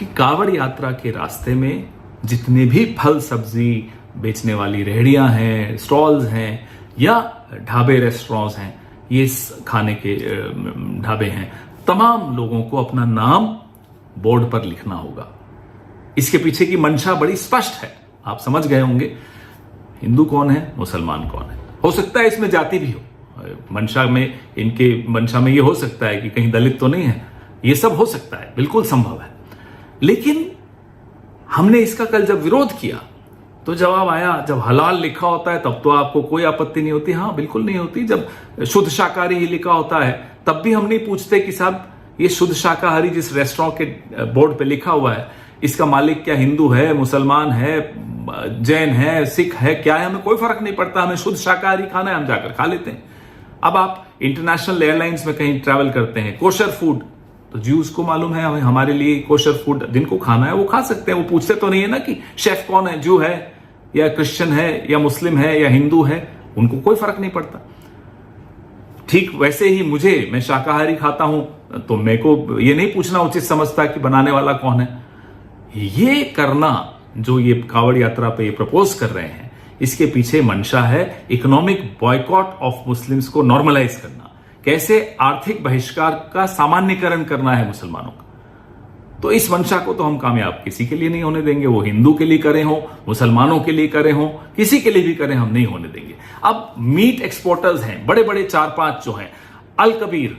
कि कांवड़ यात्रा के रास्ते में जितने भी फल सब्जी बेचने वाली रेहड़ियां हैं, स्टॉल्स हैं या ढाबे रेस्टोरेंट्स हैं, ये खाने के ढाबे हैं, तमाम लोगों को अपना नाम बोर्ड पर लिखना होगा। इसके पीछे की मंशा बड़ी स्पष्ट है, आप समझ गए होंगे। हिंदू कौन है, मुसलमान कौन है। हो सकता है इसमें जाति भी हो, मंशा में ये हो सकता है कि कहीं दलित तो नहीं है, ये सब हो सकता है, बिल्कुल संभव है। लेकिन हमने इसका कल जब विरोध किया तो जवाब आया, जब हलाल लिखा होता है तब तो आपको कोई आपत्ति नहीं होती। हाँ, बिल्कुल नहीं होती। जब शुद्ध शाकाहारी ही लिखा होता है तब भी हम नहीं पूछते कि साहब ये शुद्ध शाकाहारी जिस रेस्टोरेंट के बोर्ड पे लिखा हुआ है, इसका मालिक क्या हिंदू है, मुसलमान है, जैन है, सिख है, क्या है, हमें कोई फर्क नहीं पड़ता, हमें शुद्ध शाकाहारी खाना है, हम जाकर खा लेते हैं। अब आप इंटरनेशनल एयरलाइंस में कहीं ट्रैवल करते हैं, कोशर फूड, तो ज्यूज को मालूम है, हमारे लिए कोशर फूड जिनको खाना है वो खा सकते हैं। वो पूछते तो नहीं है ना कि शेफ कौन है, ज्यू है या क्रिश्चियन है या मुस्लिम है या हिंदू है, उनको कोई फर्क नहीं पड़ता। ठीक वैसे ही मैं शाकाहारी खाता हूं तो मेरे को ये नहीं पूछना उचित समझता कि बनाने वाला कौन है। ये करना जो ये कांवड़ यात्रा पे ये प्रपोज कर रहे हैं, इसके पीछे मंशा है इकोनॉमिक बॉयकॉट ऑफ मुस्लिम्स को नॉर्मलाइज करना, कैसे आर्थिक बहिष्कार का सामान्यकरण करना है मुसलमानों का। तो इस मंशा को तो हम कामयाब किसी के लिए नहीं होने देंगे, वो हिंदू के लिए करे हो, मुसलमानों के लिए करे हो, किसी के लिए भी करें, हम नहीं होने देंगे। अब मीट एक्सपोर्टर्स हैं बड़े बड़े 4-5 जो हैं, अल कबीर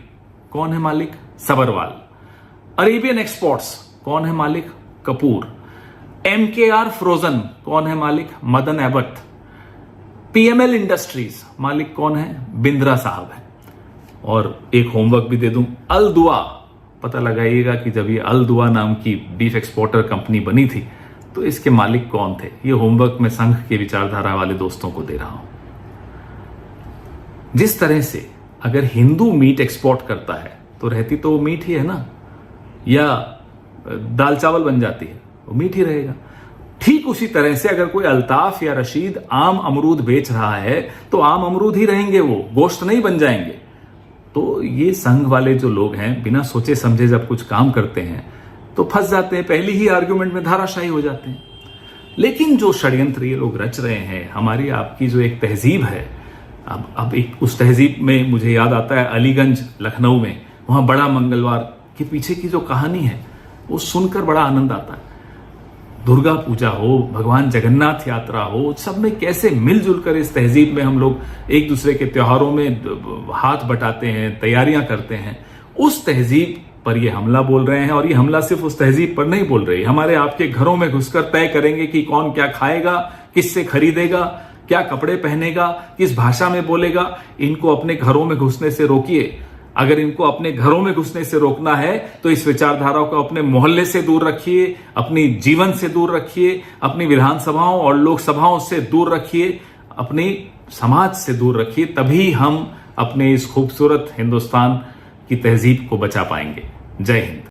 कौन है मालिक, सबरवाल। अरेबियन एक्सपोर्ट्स कौन है मालिक, कपूर। MKR फ्रोजन कौन है मालिक, मदन एबट। PML इंडस्ट्रीज मालिक कौन है, बिंद्रा साहब है। और एक होमवर्क भी दे दूं, अल दुआ, पता लगाइएगा कि जब ये अल दुआ नाम की बीफ एक्सपोर्टर कंपनी बनी थी तो इसके मालिक कौन थे। ये होमवर्क मैं संघ के विचारधारा वाले दोस्तों को दे रहा हूं। जिस तरह से अगर हिंदू मीट एक्सपोर्ट करता है तो रहती तो वो मीट ही है ना, या दाल चावल बन जाती है, वो मीट ही रहेगा। ठीक उसी तरह से अगर कोई अल्ताफ या रशीद आम अमरूद बेच रहा है तो आम अमरूद ही रहेंगे, वो गोश्त नहीं बन जाएंगे। तो ये संघ वाले जो लोग हैं बिना सोचे समझे जब कुछ काम करते हैं तो फंस जाते हैं, पहली ही आर्ग्यूमेंट में धाराशायी हो जाते हैं। लेकिन जो षड्यंत्र ये लोग रच रहे हैं, हमारी आपकी जो एक तहजीब है, अब एक उस तहजीब में मुझे याद आता है अलीगंज लखनऊ में, वहां बड़ा मंगलवार के पीछे की जो कहानी है वो सुनकर बड़ा आनंद आता है। दुर्गा पूजा हो, भगवान जगन्नाथ यात्रा हो, सब में कैसे मिलजुल कर इस तहजीब में हम लोग एक दूसरे के त्योहारों में हाथ बटाते हैं, तैयारियां करते हैं। उस तहजीब पर ये हमला बोल रहे हैं, और ये हमला सिर्फ उस तहजीब पर नहीं बोल रहे, हमारे आपके घरों में घुसकर तय करेंगे कि कौन क्या खाएगा, किससे खरीदेगा, क्या कपड़े पहनेगा, किस भाषा में बोलेगा। इनको अपने घरों में घुसने से रोकिए। अगर इनको अपने घरों में घुसने से रोकना है तो इस विचारधारा को अपने मोहल्ले से दूर रखिए, अपनी जीवन से दूर रखिए, अपनी विधानसभाओं और लोकसभाओं से दूर रखिए, अपने समाज से दूर रखिए। तभी हम अपने इस खूबसूरत हिंदुस्तान की तहजीब को बचा पाएंगे। जय हिंद।